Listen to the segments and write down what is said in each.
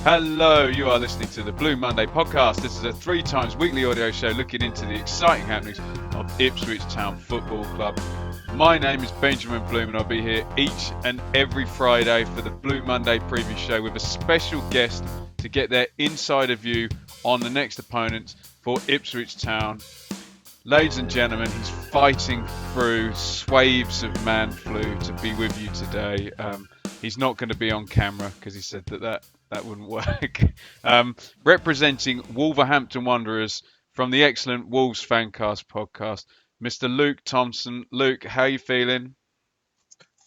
Hello, you are listening to the Blue Monday podcast. This is a 3 times weekly audio show looking into the exciting happenings of Ipswich Town Football Club. My name is Benjamin Bloom and I'll be here each and every Friday for the Blue Monday preview show with a special guest to get their insider view on the next opponents for Ipswich Town. Ladies and gentlemen, he's fighting through swathes of man flu to be with you today. He's not going to be on camera because he said that wouldn't work. Representing Wolverhampton Wanderers from the excellent Wolves Fancast podcast, Mr. Luke Thompson. Luke, how are you feeling?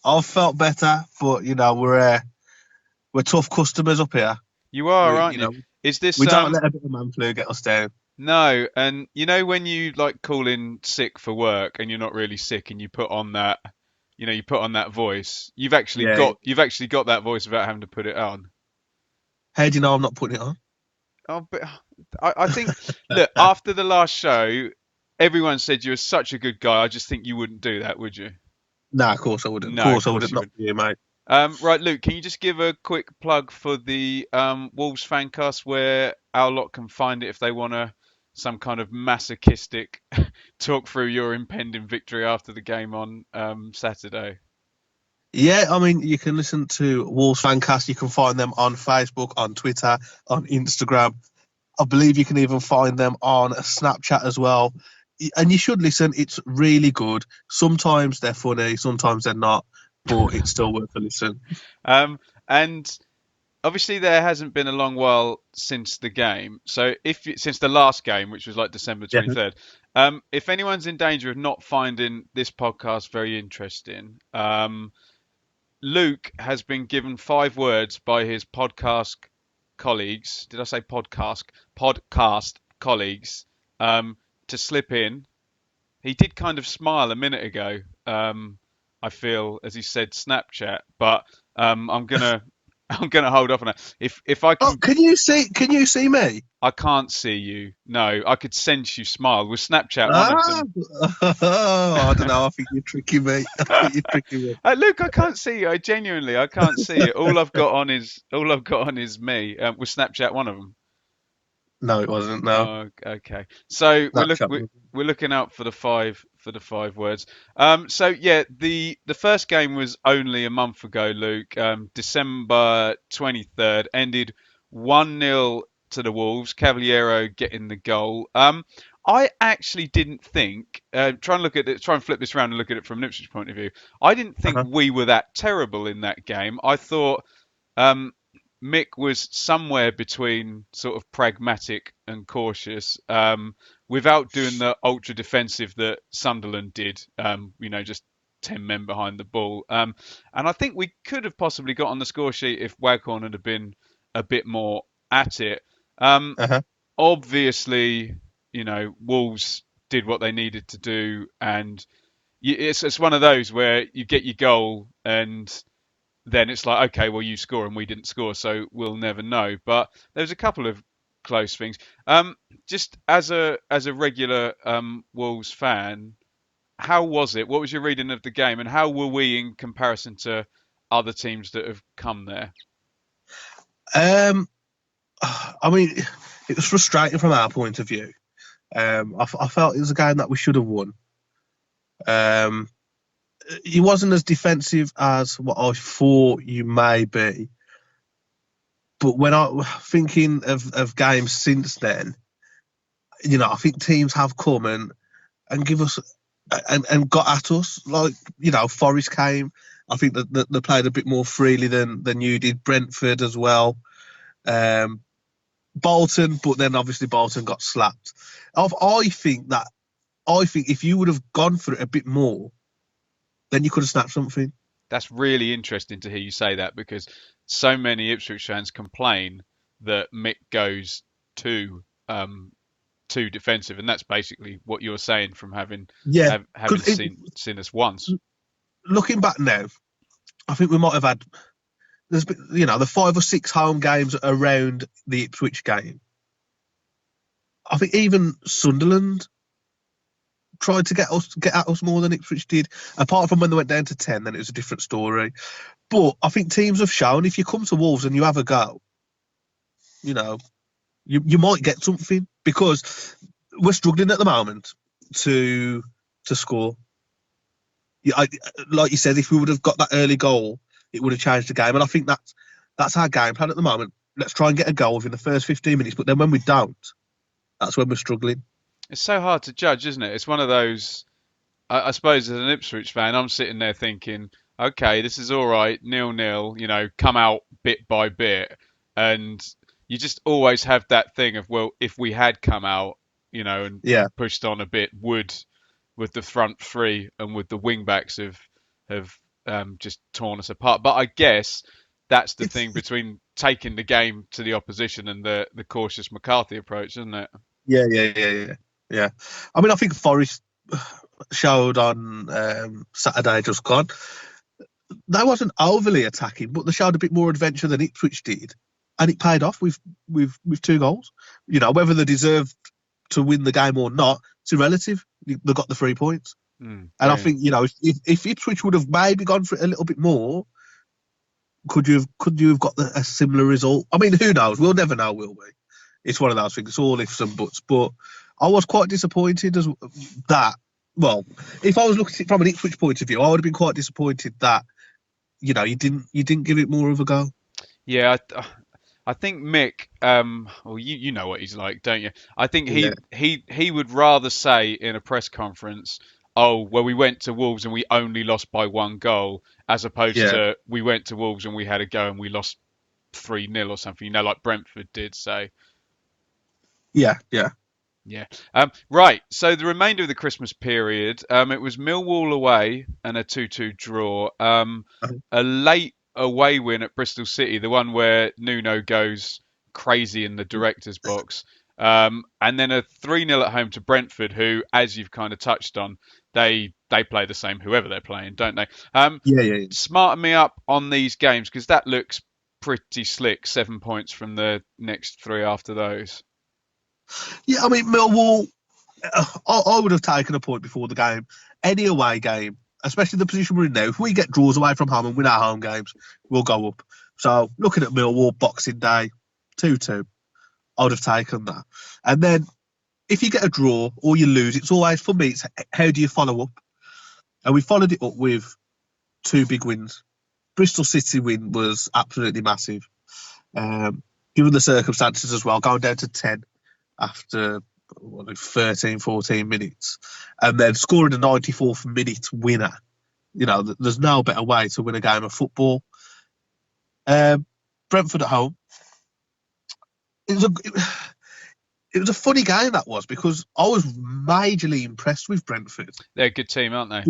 I've felt better, but we're tough customers up here. You are, aren't you? Is this? We don't let a bit of man flu get us down. No, and when you call in sick for work and you're not really sick, and you put on that, you put on that voice. You've actually got that voice without having to put it on. How do you know I'm not putting it on? Oh, but I think, look, after the last show, everyone said you were such a good guy. I just think you wouldn't do that, would you? No, of course I wouldn't. No, of course I wouldn't. Not for you, mate. Right, Luke, can you just give a quick plug for the Wolves Fancast where our lot can find it if they want some kind of masochistic talk through your impending victory after the game on Saturday? Yeah, I mean, you can listen to Wolves Fancast. You can find them on Facebook, on Twitter, on Instagram. I believe you can even find them on Snapchat as well. And you should listen. It's really good. Sometimes they're funny, sometimes they're not, but it's still worth a listen. And obviously there hasn't been a long while since the game. So since the last game, which was December 23rd, if anyone's in danger of not finding this podcast very interesting, Luke has been given 5 words by his podcast colleagues. Did I say podcast? Podcast colleagues to slip in. He did kind of smile a minute ago. I feel, as he said, Snapchat, but I'm gonna hold off on that. If I can, can you see me? I can't see you. No, I could sense you smile with Snapchat. One of them. I don't know. I think you're tricking me. Luke, I can't see you. I can't see it. All I've got on is me. With Snapchat, one of them. No, it wasn't. No. Oh, okay. So we're looking out for the five words. So yeah, the first game was only a month ago, Luke. December 23rd, ended 1-0 to the Wolves. Cavaliero getting the goal. I actually didn't think. Try and flip this around and look at it from an Ipswich point of view. I didn't think we were that terrible in that game. I thought Mick was somewhere between sort of pragmatic and cautious, without doing the ultra defensive that Sunderland did. Just 10 men behind the ball. And I think we could have possibly got on the score sheet if Waghorn had been a bit more at it. Obviously, Wolves did what they needed to do, and it's one of those where you get your goal and then it's like, okay, well, you score and we didn't score, so we'll never know. But there was a couple of close things. Just as a regular Wolves fan, how was it? What was your reading of the game, and how were we in comparison to other teams that have come there? I mean, it was frustrating from our point of view. I felt it was a game that we should have won. He wasn't as defensive as what I thought you may be. But when I'm thinking of games since then, I think teams have come and give us and got at us. Forest came. I think that they played a bit more freely than you did. Brentford as well. Bolton, but then obviously Bolton got slapped. I think if you would have gone for it a bit more, then you could have snapped something. That's really interesting to hear you say that, because so many Ipswich fans complain that Mick goes too defensive, and that's basically what you're saying from having seen us once. Looking back now, I think we might have had. There's been, the 5 or 6 home games around the Ipswich game. I think even Sunderland tried to get at us more than Ipswich did. Apart from when they went down to 10, then it was a different story. But I think teams have shown if you come to Wolves and you have a go, you might get something, because we're struggling at the moment to score. Like you said, if we would have got that early goal, it would have changed the game. And I think that's our game plan at the moment. Let's try and get a goal within the first 15 minutes. But then when we don't, that's when we're struggling. It's so hard to judge, isn't it? It's one of those. I suppose as an Ipswich fan, I'm sitting there thinking, okay, this is all right, 0-0. Come out bit by bit, and you just always have that thing of, well, if we had come out, and pushed on a bit, with the front three and with the wing backs have just torn us apart. But I guess that's the thing between taking the game to the opposition and the cautious McCarthy approach, isn't it? Yeah. I mean, I think Forest showed on Saturday just gone. They wasn't overly attacking, but they showed a bit more adventure than Ipswich did, and it paid off with 2 goals. Whether they deserved to win the game or not, it's irrelative. They got the 3 points. And I think, if Ipswich would have maybe gone for it a little bit more, could you have got a similar result? I mean, who knows? We'll never know, will we? It's one of those things. It's all ifs and buts. But I was quite disappointed that. Well, if I was looking at it from an Ipswich point of view, I would have been quite disappointed that you didn't give it more of a go. Yeah, I think Mick. Well, you know what he's like, don't you? I think he would rather say in a press conference, "Oh, well, we went to Wolves and we only lost by 1 goal," as opposed to we went to Wolves and we had a go and we lost 3-0 or something. Like Brentford did. So. Yeah. Right. So the remainder of the Christmas period, it was Millwall away and a 2-2 draw. A late away win at Bristol City, the one where Nuno goes crazy in the director's box. And then a 3-0 at home to Brentford, who, as you've kind of touched on, they play the same whoever they're playing, don't they? Yeah. Smarten me up on these games, because that looks pretty slick. 7 points from the next 3 after those. Yeah, I mean, Millwall, I would have taken a point before the game. Any away game, especially the position we're in now, if we get draws away from home and win our home games, we'll go up. So, looking at Millwall, Boxing Day, 2-2, I would have taken that. And then, if you get a draw or you lose, it's always, for me, it's how do you follow up? And we followed it up with 2 big wins. Bristol City win was absolutely massive. Given the circumstances as well, going down to 10 after 13, 14 minutes, and then scoring a 94th minute winner. There's no better way to win a game of football. Brentford at home. It was a funny game, that was, because I was majorly impressed with Brentford. They're a good team, aren't they?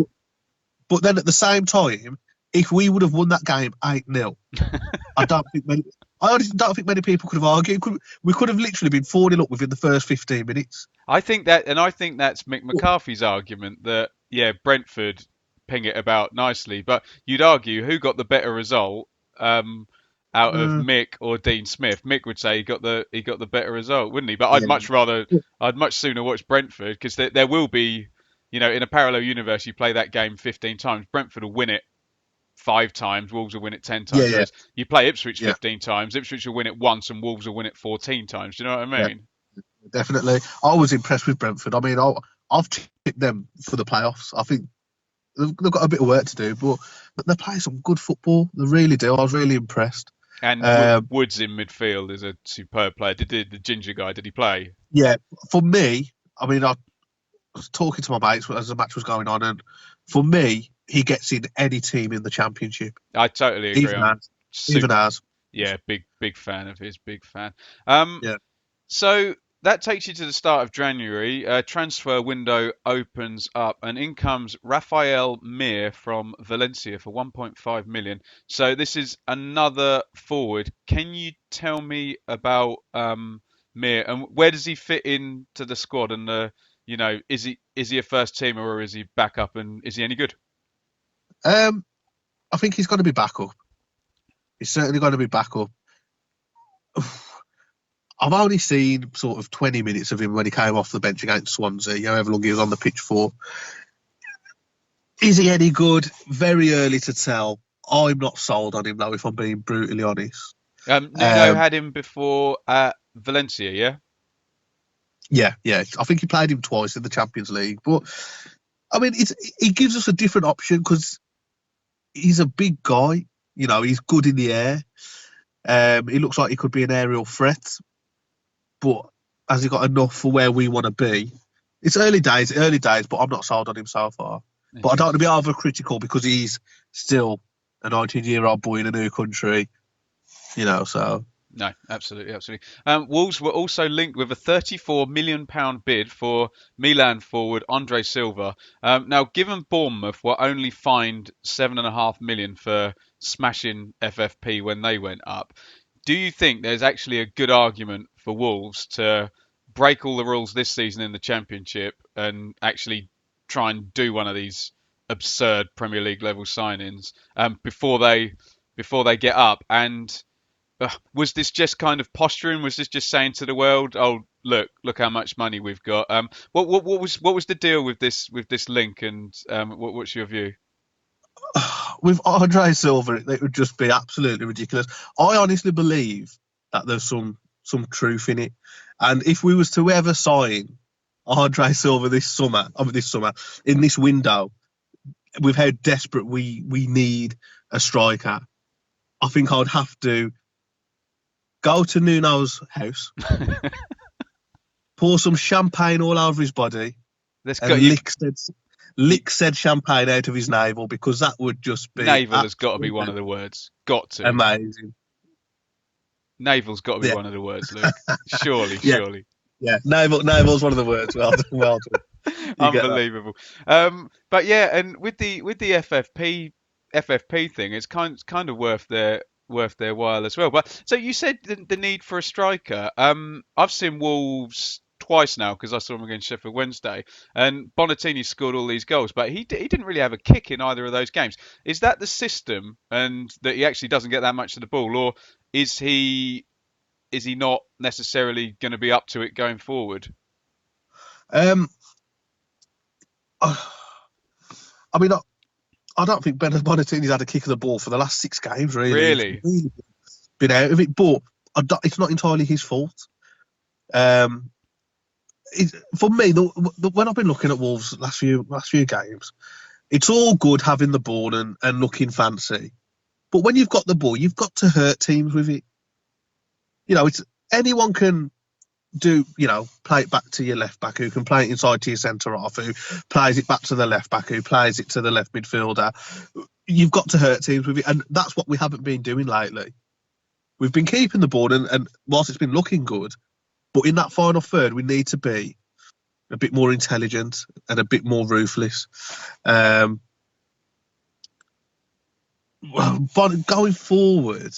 But then at the same time, if we would have won that game 8-0, I don't think many people could have argued. We could have literally been 4-0 up within the first 15 minutes. I think that's Mick McCarthy's argument that, Brentford ping it about nicely, but you'd argue who got the better result out of Mick or Dean Smith. Mick would say he got the better result, wouldn't he? But I'd much sooner watch Brentford, because there will be, in a parallel universe, you play that game 15 times, Brentford will win it 5 times, Wolves will win it 10 times. Yeah. You play Ipswich 15 times, Ipswich will win it once and Wolves will win it 14 times. Do you know what I mean? Yeah, definitely. I was impressed with Brentford. I mean, I've tipped them for the playoffs. I think they've got a bit of work to do, but they play some good football. They really do. I was really impressed. And Woods in midfield is a superb player. Did the ginger guy, did he play? Yeah, for me, I mean, I was talking to my mates as the match was going on, and for me, he gets in any team in the Championship. I totally agree. Even ours. Yeah, big fan of his, big fan. Yeah. So that takes you to the start of January. Transfer window opens up, and in comes Rafael Mir from Valencia for 1.5 million. So this is another forward. Can you tell me about Mir, and where does he fit into the squad? And is he a first teamer, or is he back up, and is he any good? I think he's going to be back up. He's certainly going to be back up. I've only seen sort of 20 minutes of him when he came off the bench against Swansea, however long he was on the pitch for. Is he any good? Very early to tell. I'm not sold on him, though, if I'm being brutally honest. Nuno had him before at Valencia, yeah? Yeah. I think he played him twice in the Champions League. But, I mean, he gives us a different option because he's a big guy. He's good in the air. He looks like he could be an aerial threat. But has he got enough for where we want to be? It's early days, but I'm not sold on him so far. But I don't want to be overcritical because he's still a 19-year-old boy in a new country, so... No, absolutely. Wolves were also linked with a £34 million bid for Milan forward Andre Silva. Now, given Bournemouth were only fined £7.5 million for smashing FFP when they went up, do you think there's actually a good argument for Wolves to break all the rules this season in the Championship and actually try and do one of these absurd Premier League level signings before they get up? And was this just kind of posturing? Was this just saying to the world, "Oh, look how much money we've got"? What was the deal with this link, and what's your view? With Andre Silva, it would just be absolutely ridiculous. I honestly believe that there's some truth in it, and if we was to ever sign Andre Silva this summer, in this window, with how desperate we need a striker, I think I'd have to go to Nuno's house, pour some champagne all over his body, and lick said champagne out of his navel, because that would just be... Navel has got to be one of the words. Got to. Amazing. Navel's got to be one of the words, Luke. Surely. Yeah, navel's one of the words. Well done. Unbelievable. But yeah, and with the FFP thing, it's kind of worth their while as well. But so you said the need for a striker. I've seen Wolves twice now because I saw him against Sheffield Wednesday, and Bonatini scored all these goals, but he didn't really have a kick in either of those games. Is that the system, and that he actually doesn't get that much of the ball, or is he not necessarily going to be up to it going forward? I mean, I don't think Bonatini's had a kick of the ball for the last 6 games, really. Really? He's really been out of it, but it's not entirely his fault. For me, when I've been looking at Wolves last few games, it's all good having the ball and looking fancy, but when you've got the ball, you've got to hurt teams with it. It's anyone can do. Play it back to your left back, who can play it inside to your centre half, who plays it back to the left back, who plays it to the left midfielder. You've got to hurt teams with it, and that's what we haven't been doing lately. We've been keeping the ball, and whilst it's been looking good, but in that final third, we need to be a bit more intelligent and a bit more ruthless. Well, going forward,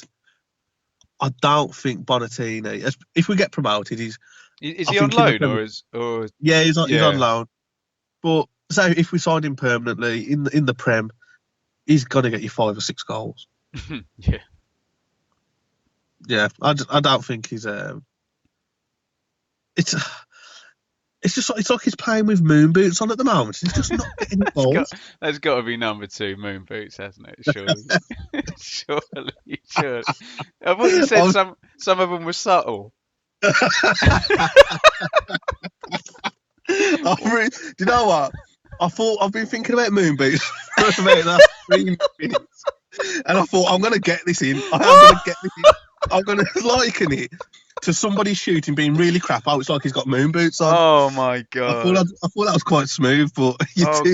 I don't think Bonatini, if we get promoted, is he on loan or yeah, he's on loan. But so if we signed him permanently in the Prem, he's got to get you 5 or 6 goals. Yeah, I don't think he's it's like he's playing with moon boots on at the moment. He's just not getting goals. There's got to be number 2 moon boots, hasn't it? Surely. Surely. I thought you said some of them were subtle. Do you know what? I've been thinking about moon boots for about the last 3 minutes, and I thought I'm going to get this in. I'm going to liken it to somebody shooting being really crap. Oh, it's like he's got moon boots on. Oh my god! I thought that was quite smooth, but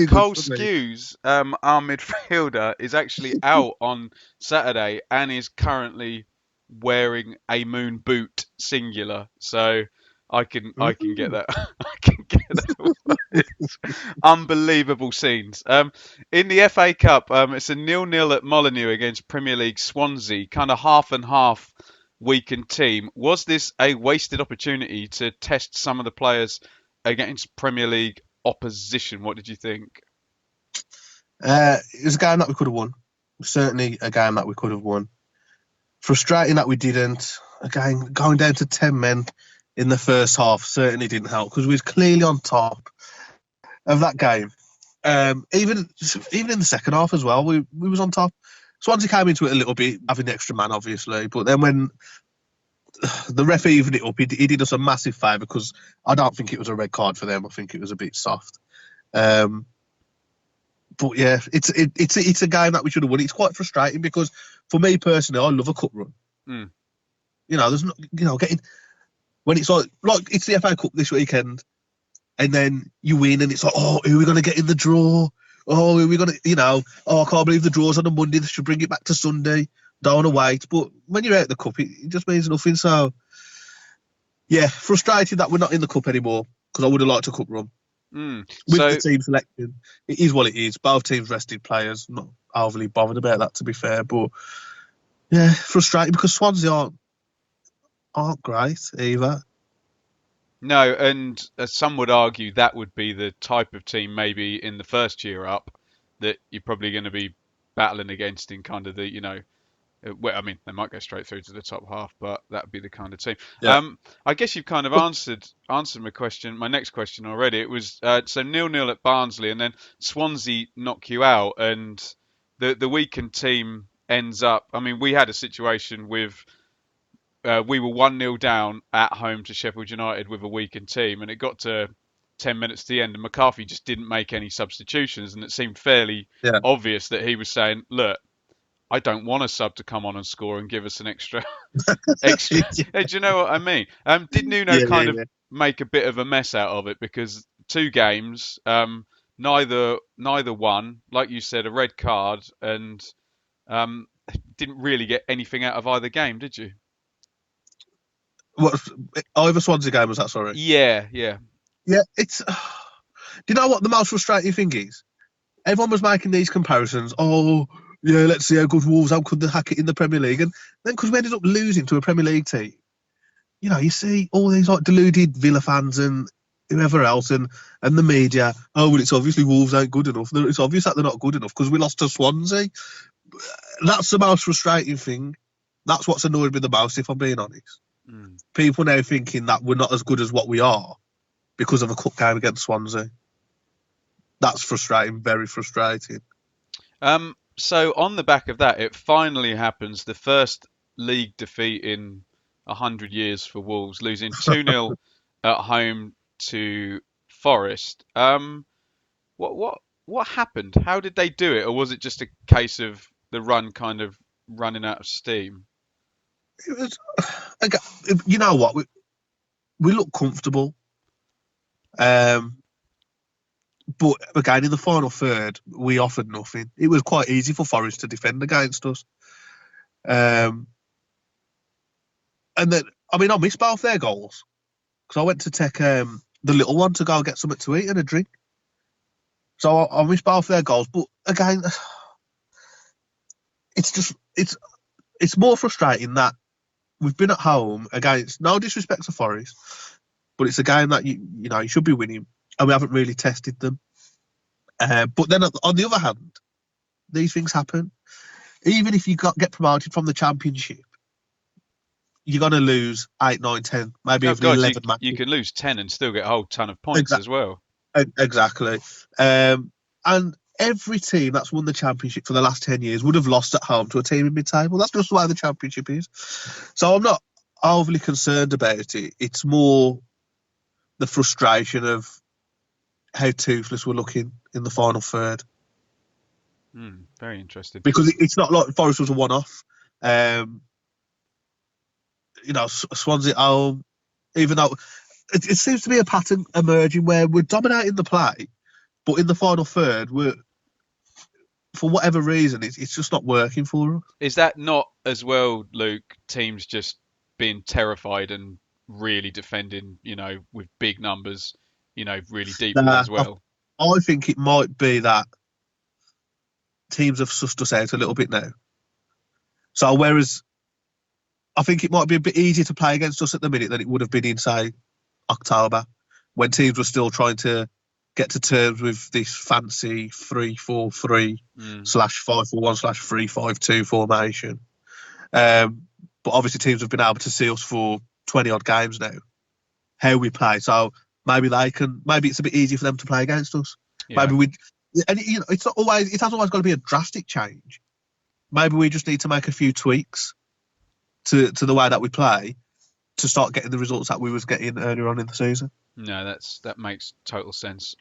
Cole Skews, our midfielder, is actually out on Saturday and is currently wearing a moon boot singular. So I can get that. I can get that. Unbelievable scenes. In the FA Cup, it's a 0-0 at Molineux against Premier League Swansea, kind of half and half weakened team. Was this a wasted opportunity to test some of the players against Premier League opposition? What did you think? It was a game that we could have won. Certainly a game that we could have won. Frustrating that we didn't. Again, going down to 10 men in the first half certainly didn't help, because we was clearly on top of that game. Even in the second half as well, we was on top. Swansea came into it a little bit, having the extra man, obviously. But then when the ref evened it up, he did us a massive favour because I don't think it was a red card for them. I think it was a bit soft. But yeah, it's a game that we should have won. It's quite frustrating because for me personally, I love a cup run. Mm. There's not, getting when it's like it's the FA Cup this weekend, and then you win, and it's like, oh, who are we going to get in the draw? Oh, who are we going to, oh, I can't believe the draw's on a Monday. They should bring it back to Sunday. Don't want to wait. But when you're out of the cup, it just means nothing. So, yeah, frustrated that we're not in the cup anymore because I would have liked a cup run. With the team selection, it is what it is. Both teams rested players. Not overly bothered about that, to be fair. But, yeah, frustrating because Swansea aren't great either. No, and some would argue that would be the type of team maybe in the first year up that you're probably going to be battling against in kind of the, well, I mean, they might go straight through to the top half, but that would be the kind of team. Yeah. I guess you've kind of answered my next question already. It was so 0-0 at Barnsley, and then Swansea knock you out, and the weakened team ends up. I mean, we had a situation with. We were 1-0 down at home to Sheffield United with a weakened team, and it got to 10 minutes to the end, and McCarthy just didn't make any substitutions, and it seemed fairly obvious that he was saying, look, I don't want a sub to come on and score and give us an extra. Hey, do you know what I mean? Did Nuno of make a bit of a mess out of it because 2 games, neither won, like you said, a red card, and didn't really get anything out of either game, did you? What, either Swansea game was that? Sorry. Yeah. It's. Do you know what the most frustrating thing is? Everyone was making these comparisons. Oh, yeah, let's see how good Wolves, how could they hack it in the Premier League, and then because we ended up losing to a Premier League team, you see all these like deluded Villa fans and whoever else, and the media. Oh, well, it's obviously Wolves ain't good enough. It's obvious that they're not good enough because we lost to Swansea. That's the most frustrating thing. That's what's annoyed me the most, if I'm being honest. People now thinking that we're not as good as what we are because of a cup game against Swansea. That's frustrating, very frustrating. So on the back of that, it finally happens. The first league defeat in 100 years for Wolves, losing 2-0 at home to Forest. What happened? How did they do it? Or was it just a case of the run kind of running out of steam? It was, you know what? We look comfortable. But again, in the final third, we offered nothing. It was quite easy for Forest to defend against us. And then, I missed both their goals because I went to take the little one to go get something to eat and a drink. So I missed both their goals. But again, it's more frustrating that we've been at home against, no disrespect to Forest, but it's a game that you should be winning, and we haven't really tested them. But then on the other hand, these things happen. Even if you get promoted from the Championship, you're going to lose 8, 9, 10, maybe even 11 matches. You can lose 10 and still get a whole ton of points as well. Exactly. And every team that's won the Championship for the last 10 years would have lost at home to a team in mid-table. That's just the way the Championship is. So I'm not overly concerned about it. It's more the frustration of how toothless we're looking in the final third. Very interesting. Because it's not like Forest was a one-off. Swansea at home, even though it seems to be a pattern emerging where we're dominating the play, but in the final third, for whatever reason, it's just not working for us. Is that not as well, Luke, teams just being terrified and really defending, with big numbers, really deep as well? I think it might be that teams have sussed us out a little bit now. So whereas I think it might be a bit easier to play against us at the minute than it would have been in, say, October, when teams were still trying to get to terms with this fancy 3-4-3 /5-4-1/3-5-2 formation. But obviously teams have been able to see us for 20-odd games now, how we play. So maybe it's a bit easier for them to play against us. Yeah. Maybe it hasn't always got to be a drastic change. maybe we just need to make a few tweaks to the way that we play to start getting the results that we was getting earlier on in the season. No, that makes total sense.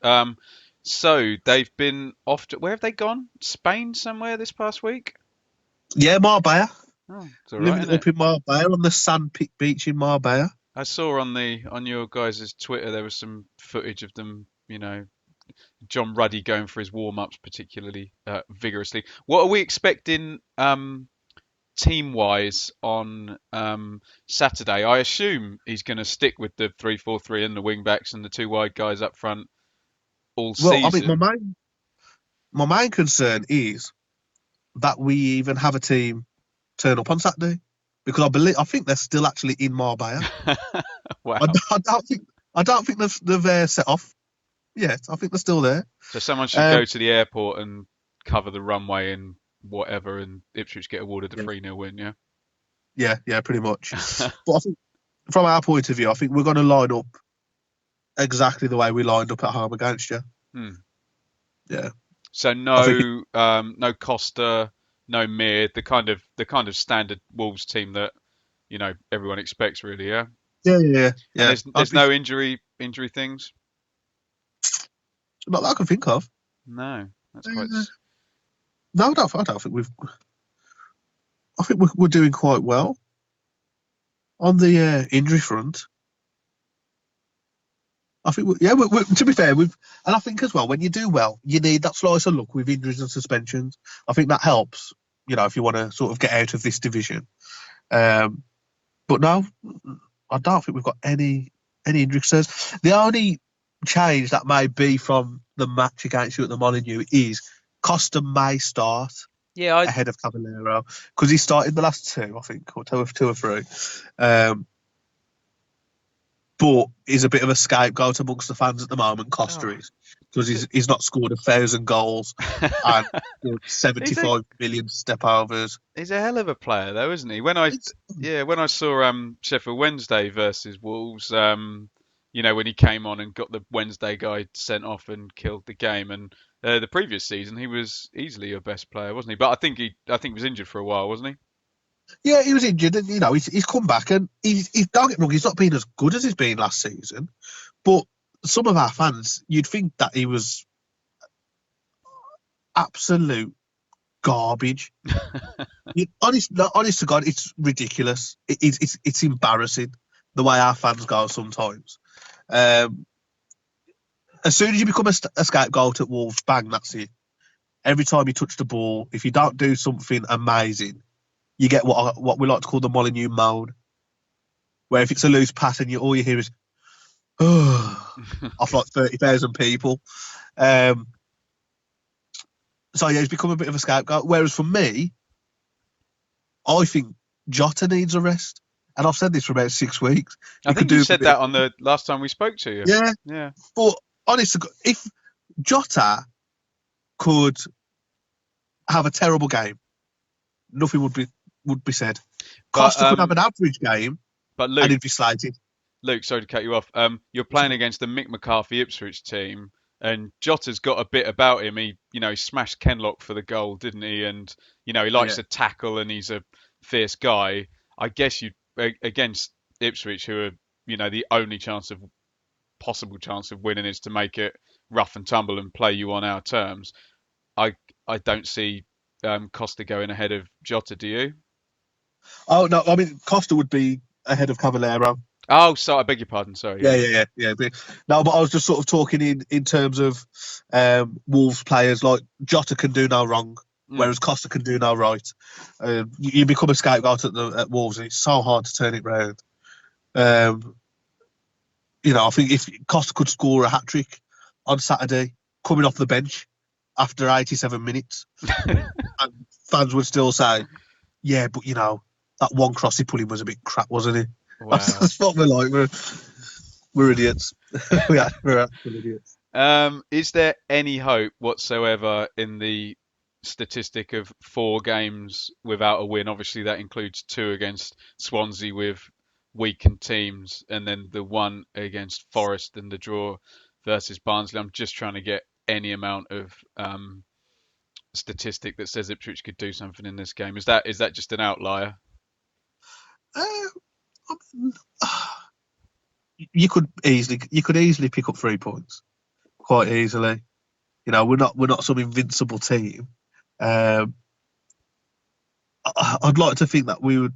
So they've been off to, where have they gone? Spain somewhere this past week? Yeah, Marbella. Oh, it's all right, Living isn't it? up in Marbella on the sandpit beach in Marbella. I saw on your guys' Twitter there was some footage of them, John Ruddy going for his warm-ups particularly vigorously. What are we expecting team-wise on Saturday? I assume he's going to stick with the 3-4-3 and the wing-backs and the two wide guys up front all Well, I mean, season. my main concern is that we even have a team turn up on Saturday because I think they're still actually in Marbella. Wow. I don't think they've set off yet. I think they're still there. So someone should go to the airport and cover the runway and whatever, and Ipswich get awarded a 3-0 win, yeah? Yeah, pretty much. But I think from our point of view, I think we're going to line up exactly the way we lined up at home against you. Yeah. So no Costa, no Mir, the kind of standard Wolves team that everyone expects, really, yeah. Yeah. And there's no injury things. Not that I can think of. No, that's quite. No, I don't think we've. I think we're doing quite well on the injury front. I think, to be fair, and I think as well, when you do well, you need that slice of luck with injuries and suspensions. I think that helps, if you want to sort of get out of this division. But no, I don't think we've got any injury concerns. The only change that may be from the match against you at the Molineux is Costa may start ahead of Caballero because he started the last two, I think, or two or three. But he's a bit of a scapegoat amongst the fans at the moment. Costa is because he's not scored 1,000 goals and 75 million step overs. He's a hell of a player, though, isn't he? When I saw Sheffield Wednesday versus Wolves, when he came on and got the Wednesday guy sent off and killed the game, and the previous season he was easily your best player, wasn't he? But I think he was injured for a while, wasn't he? Yeah, he was injured, and he's come back, and he's don't get me wrong, he's not been as good as he's been last season. But some of our fans, you'd think that he was absolute garbage. Honest to God, it's ridiculous. It's embarrassing the way our fans go sometimes. As soon as you become a scapegoat at Wolves, bang, that's it. Every time you touch the ball, if you don't do something amazing, you get what we like to call the Molineux moan, where if it's a loose pass and all you hear is off like 30,000 people. So yeah, he's become a bit of a scapegoat. Whereas for me, I think Jota needs a rest, and I've said this for about 6 weeks. I think you said that on the last time we spoke to you. Yeah. But honestly, if Jota could have a terrible game, nothing would be said. Costa could have an average game, but Luke, and he'd be slated. Luke, sorry to cut you off. You're playing against the Mick McCarthy Ipswich team, and Jota's got a bit about him. He smashed Kenlock for the goal, didn't he? And he likes to tackle, and he's a fierce guy. I guess you against Ipswich, who are the only possible chance of winning is to make it rough and tumble and play you on our terms. I don't see Costa going ahead of Jota, do you? Oh no, I mean Costa would be ahead of Caballero. Oh, so I beg your pardon. Sorry. Yeah. No, but I was just sort of talking in terms of Wolves players. Like Jota can do no wrong, whereas Costa can do no right. You become a scapegoat at Wolves, and it's so hard to turn it round. I think if Costa could score a hat trick on Saturday, coming off the bench after 87 minutes, and fans would still say, "Yeah, but that one cross he put in was a bit crap, wasn't it?" Wow. That's what we're like. We're idiots. We're actual idiots. Is there any hope whatsoever in the statistic of 4 games without a win? Obviously, that includes 2 against Swansea with weakened teams, and then the 1 against Forest and the draw versus Barnsley. I'm just trying to get any amount of statistic that says Ipswich could do something in this game? Is that just an outlier? You could easily pick up 3 points quite easily. We're not some invincible team. I'd like to think that we would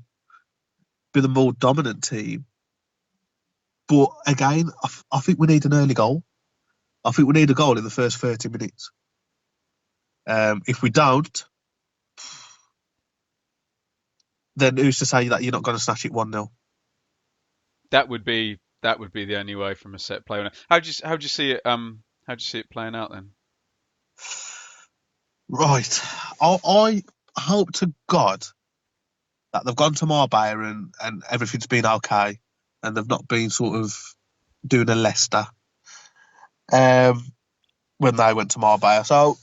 be the more dominant team, but again, I think we need an early goal. I think we need a goal in the first 30 minutes. If we don't, then who's to say that you're not going to snatch it 1-0? That would be the only way from a set play. How do you see it? How do you see it playing out then? Right. I hope to God that they've gone to Marbella and everything's been okay, and they've not been sort of doing a Leicester when they went to Marbella. So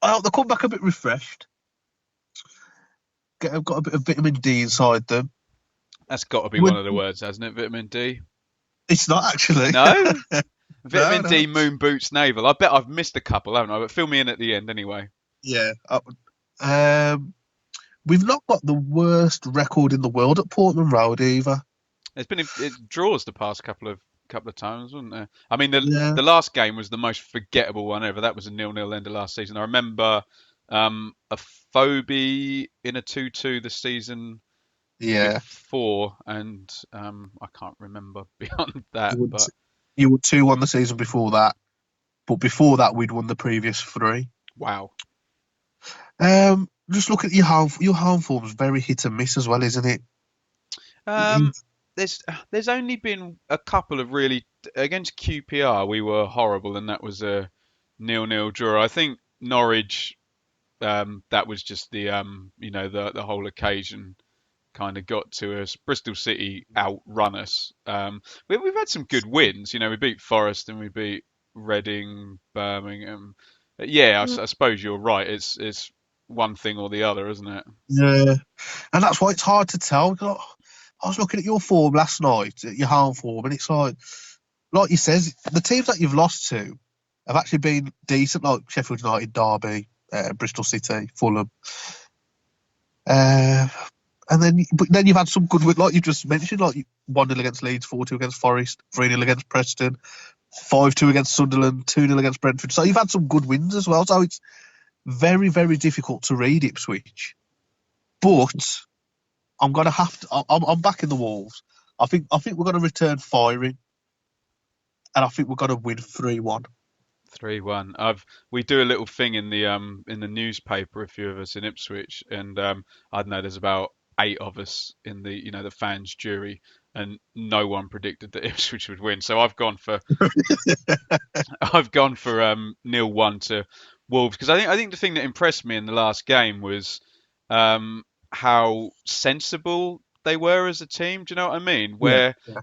I hope they come back a bit refreshed. Got a bit of vitamin D inside them. That's got to be one of the words, hasn't it? Vitamin D. It's not actually. No. Vitamin No. D, moon boots, navel. I bet I've missed a couple, haven't I? But fill me in at the end anyway. Yeah. We've not got the worst record in the world at Portman Road either. There's been draws the past couple of times, wasn't there? I mean, Yeah. the last game was the most forgettable one ever. That was a 0-0 end of last season. I remember a Phobie in a 2-2 the season before, and I can't remember beyond that. You were 2-1 the season before that, but before that we'd won the previous 3. Wow. Just look at your home form's very hit and miss as well, isn't it? There's only been a couple of really against QPR we were horrible, and that was a 0-0 draw. I think Norwich, that was just the the whole occasion kind of got to us. Bristol City outrun us. We've had some good wins. We beat Forest and we beat Reading, Birmingham. Yeah, I suppose you're right. It's one thing or the other, isn't it? Yeah, and that's why it's hard to tell. I was looking at your form last night, at your home form, and it's like you says, the teams that you've lost to have actually been decent, like Sheffield United, Derby, Bristol City, Fulham. But then you've had some good wins, like you just mentioned, like 1-0 against Leeds, 4-2 against Forest, 3-0 against Preston, 5-2 against Sunderland, 2-0 against Brentford. So you've had some good wins as well. So it's very, very difficult to read Ipswich. But I'm gonna have to. I'm back in the Wolves. I think we're gonna return firing, and I think we're gonna win 3-1. 3-1. We do a little thing in the newspaper, a few of us in Ipswich, and I don't know, there's about 8 of us in the the fans jury, and no one predicted that Ipswich would win. So I've gone for 0-1 to Wolves, because I think the thing that impressed me in the last game was how sensible they were as a team. Do you know what I mean?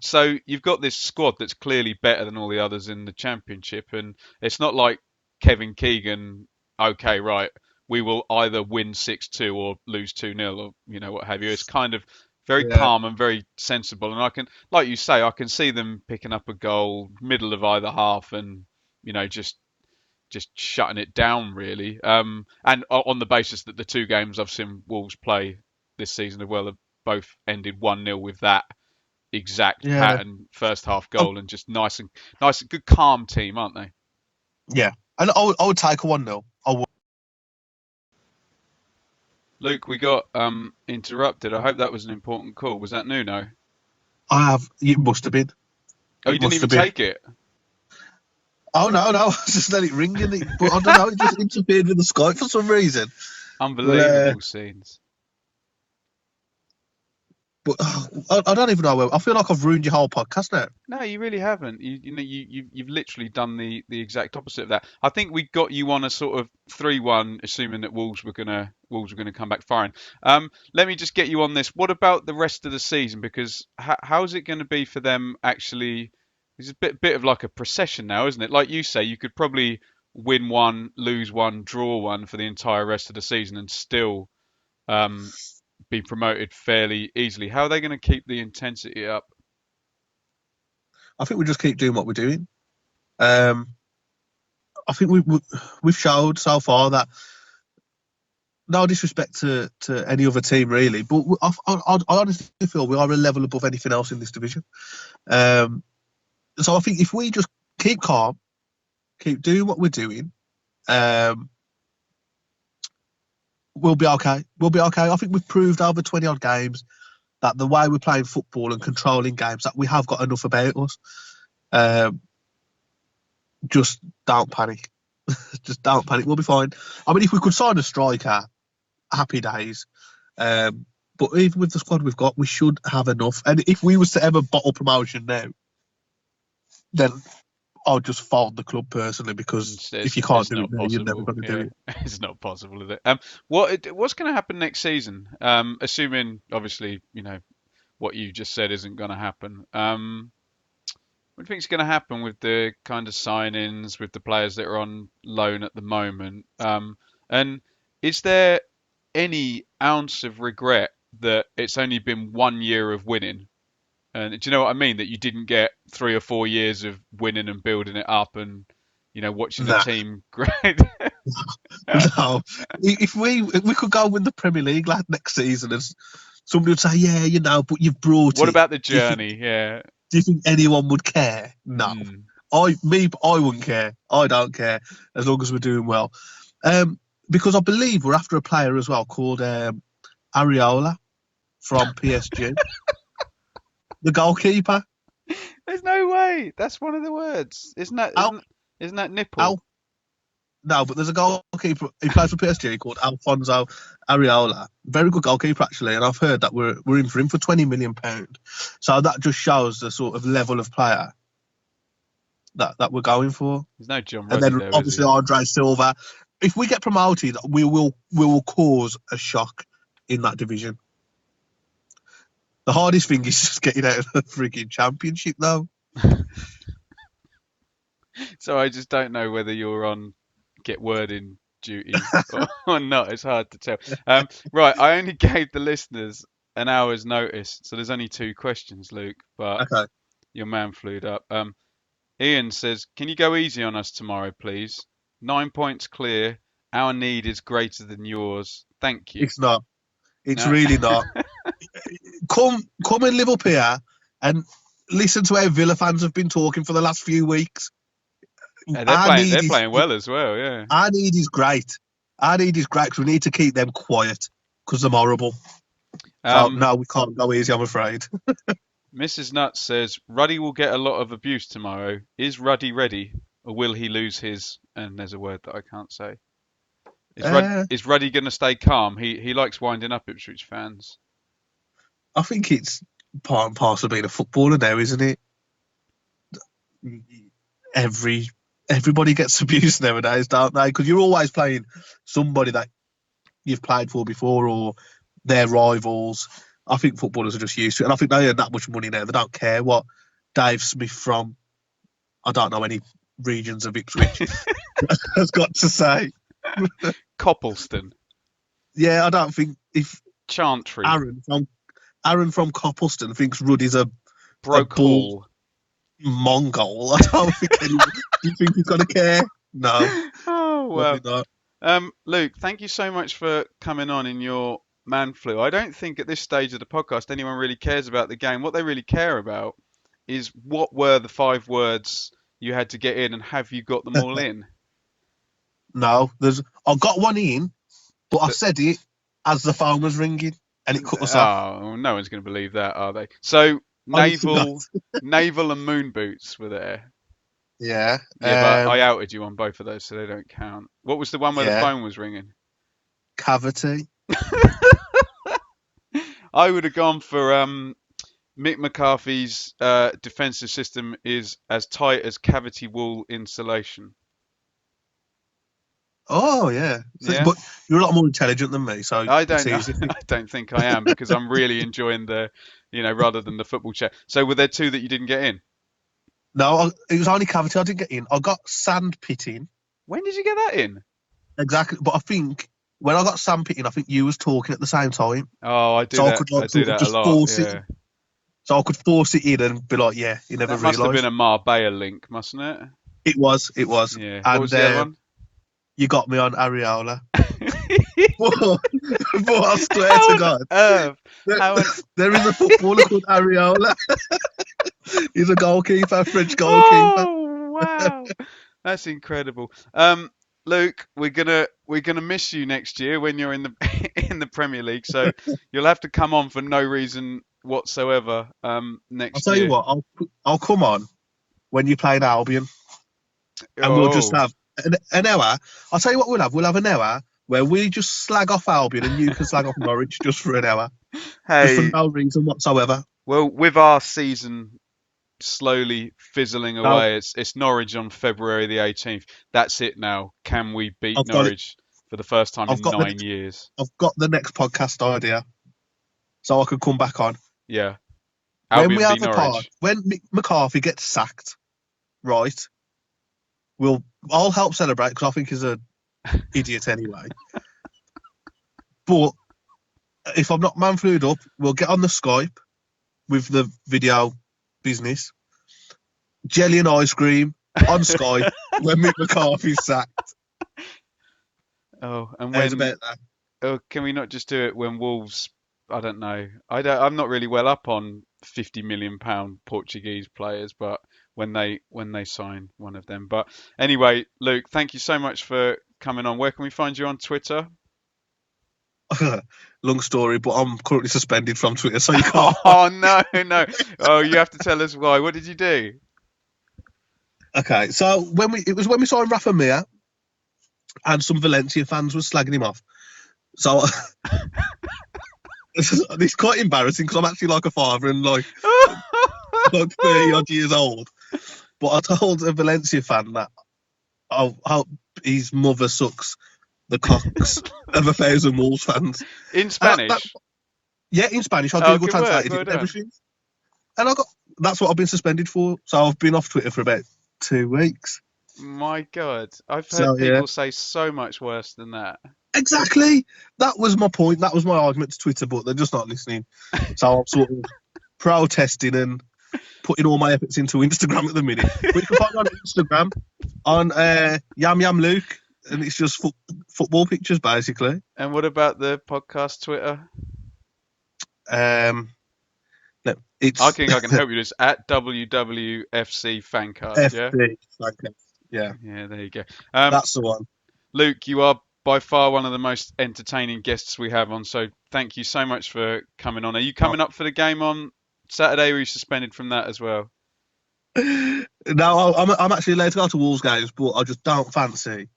So you've got this squad that's clearly better than all the others in the Championship, and it's not like Kevin Keegan, okay, right, we will either win 6-2 or lose 2-0 or what have you. It's kind of very calm and very sensible, and I can, like you say, I can see them picking up a goal middle of either half and just shutting it down, really. And on the basis that the 2 games I've seen Wolves play this season as well have both ended 1-0 with that exact pattern, first half goal, and just nice, good, calm team, aren't they? Yeah, and I would take a 1-0. I would. Luke, we got interrupted. I hope that was an important call. Was that Nuno? I have. It must have been. Oh, you didn't even take it? Oh, no. I just let it ring, but I don't know. It just interfered with the Skype for some reason. Unbelievable scenes. But I don't even know. I feel like I've ruined your whole podcast now. No, you really haven't. You've literally done the exact opposite of that. I think we got you on a sort of 3-1, assuming that Wolves were gonna come back firing. Let me just get you on this. What about the rest of the season? Because how's it going to be for them actually? It's a bit of like a procession now, isn't it? Like you say, you could probably win 1, lose 1, draw 1 for the entire rest of the season and still be promoted fairly easily. How are they going to keep the intensity up? I think we just keep doing what we're doing. I think we've showed so far that no disrespect to any other team really, but I honestly feel we are a level above anything else in this division. So I think if we just keep calm, keep doing what we're doing, we'll be okay. We'll be okay. I think we've proved over 20 odd games that the way we're playing football and controlling games, that we have got enough about us. Just don't panic. Just don't panic. We'll be fine. I mean, if we could sign a striker, happy days. But even with the squad we've got, we should have enough. And if we was to ever bottle promotion now, then I'll just fold the club personally, because if you can't do it now, you're never going to do it. It's not possible, is it? What's going to happen next season? Assuming, obviously, what you just said isn't going to happen. What do you think is going to happen with the kind of signings, with the players that are on loan at the moment? And is there any ounce of regret that it's only been 1 year of winning? And do you know what I mean? That you didn't get 3 or 4 years of winning and building it up and, watching the team great. No. If we could go win the Premier League next season, and somebody would say, yeah, but you've brought it. What about the journey? Yeah. Do you think anyone would care? No. I wouldn't care. I don't care, as long as we're doing well. Because I believe we're after a player as well called Areola from PSG. The goalkeeper. There's no way. That's one of the words. Isn't that nipple? No, but there's a goalkeeper. He plays for PSG called Alfonso Areola. Very good goalkeeper, actually. And I've heard that we're in for him for £20 million. So that just shows the sort of level of player that we're going for. There's no John Ruddy. And then there, obviously Andre Silva. If we get promoted, we will cause a shock in that division. The hardest thing is just getting out of the freaking championship, though. So I just don't know whether you're on get wording duty or not. It's hard to tell. Right, I only gave the listeners an hour's notice, so there's only 2 questions, Luke. But okay. Your man flew up. Ian says, "Can you go easy on us tomorrow, please? 9 points clear. Our need is greater than yours. Thank you." It's not. It's really not. Come and live up here and listen to how Villa fans have been talking for the last few weeks. They're playing well as well, yeah. Our need is great. Our need is great because we need to keep them quiet because they're horrible. So, no, we can't go easy, I'm afraid. Mrs. Nutt says, "Ruddy will get a lot of abuse tomorrow. Is Ruddy ready, or will he lose his..." And there's a word that I can't say. Is Ruddy going to stay calm? He likes winding up Ipswich fans. I think it's part and parcel of being a footballer now, isn't it? Everybody gets abused nowadays, don't they? Because you're always playing somebody that you've played for before or their rivals. I think footballers are just used to it. And I think they earn that much money now. They don't care what Dave Smith from, I don't know any regions of Ipswich, has got to say. Coppleston. Yeah, I don't think if Chantry. Aaron from Coppleston thinks Ruddy's a bull Mongol. I don't think anyone. Do you think he's gonna care? No. Oh well. Luke, thank you so much for coming on in your man flu. I don't think at this stage of the podcast anyone really cares about the game. What they really care about is what were the 5 words you had to get in, and have you got them all in? No, I got one in, but I said it as the phone was ringing, and it cut us off. Oh, no one's going to believe that, are they? So naval and moon boots were there. Yeah. Yeah, but I outed you on both of those, so they don't count. What was the one where the phone was ringing? Cavity. I would have gone for Mick McCarthy's defensive system is as tight as cavity wall insulation. Oh yeah. But you're a lot more intelligent than me, so I don't think I am, because I'm really enjoying the, rather than the football chat. So were there 2 that you didn't get in? No, it was only cavity I didn't get in. I got sand pitting. When did you get that in? Exactly, but I think when I got sand pitting, I think you was talking at the same time. Oh, I do that. I do that a lot. Yeah. So I could force it in and be like, "Yeah, you never realised." Must have been a Marbella link, mustn't it? It was. Yeah. And what was the other one? You got me on Areola. but I swear to God, there is a footballer called Areola. He's a goalkeeper, French goalkeeper. Oh wow, that's incredible. Luke, we're gonna miss you next year when you're in the in the Premier League. So you'll have to come on for no reason whatsoever. I'll Next tell you year. what, I'll come on when you play in Albion, and we'll just Oh, have an hour. I'll tell you what we'll have. We'll have an hour where we just slag off Albion and you can slag off Norwich just for an hour, just for hey. no reason whatsoever. Well, with our season slowly fizzling Now, away, it's Norwich on February the 18th. That's it now. Can we beat I've got it. Norwich for the first time I've in got the 9 years? I've got the next podcast idea, so I could come back on Yeah. when we Albion v have a pod. Norwich. When Mick McCarthy gets sacked, right? I'll help celebrate because I think he's an idiot anyway. But if I'm not man-flued up, we'll get on the Skype with the video business. Jelly and ice cream on Skype when Mick McCarthy's sacked. Oh, and How's when about that? oh, can we not just do it when Wolves? I don't know. I'm not really well up on 50 million pound Portuguese players, but when they sign one of them. But anyway, Luke, thank you so much for coming on. Where can we find you on Twitter? Long story, but I'm currently suspended from Twitter, so you can't. Oh no, no. Oh, you have to tell us why. What did you do? Okay, so when we signed Rafa Mir, and some Valencia fans were slagging him off. So it's quite embarrassing because I'm actually like a father and like 30 odd years old. But I told a Valencia fan that how his mother sucks the cocks of 1,000 Wolves fans. In Spanish? Yeah, in Spanish. I Oh, Google good work, translated well it and done. everything. And that's what I've been suspended for. So I've been off Twitter for about 2 weeks. My God, I've heard So yeah, people say so much worse than that. exactly. That was my point. That was my argument to Twitter, but they're just not listening. So I'm sort of protesting and putting all my efforts into Instagram at the minute. But you can find me on Instagram on Yam Yam Luke, and it's just football pictures basically. And what about the podcast Twitter? No, it's I think I can help you. It's at WWFC Fancast. Yeah. FD. Yeah, Yeah, there you go. that's the one. Luke, you are by far one of the most entertaining guests we have on. So thank you so much for coming on. Are you coming up for the game on Saturday? Or are you suspended from that as well? No, I'm actually allowed to go to Wolves games, but I just don't fancy.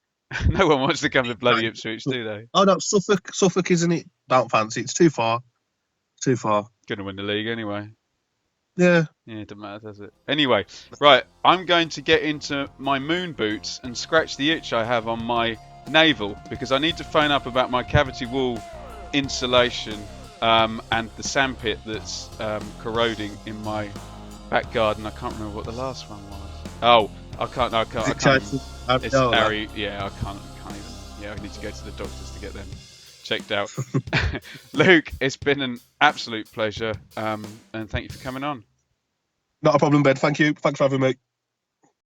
No one wants to come to bloody Ipswich, do they? Oh no, Suffolk, isn't it? Don't fancy. It's too far. Too far. Gonna win the league anyway. Yeah. Yeah, it doesn't matter, does it? Anyway, right, I'm going to get into my moon boots and scratch the itch I have on my navel because I need to phone up about my cavity wall insulation and the sandpit that's corroding in my back garden. I can't remember what the last one was. Oh, I can't. It's Harry. Yeah, I can't even. Yeah, I need to go to the doctors to get them checked out. Luke, it's been an absolute pleasure, and thank you for coming on. Not a problem, Ben. Thank you. Thanks for having me.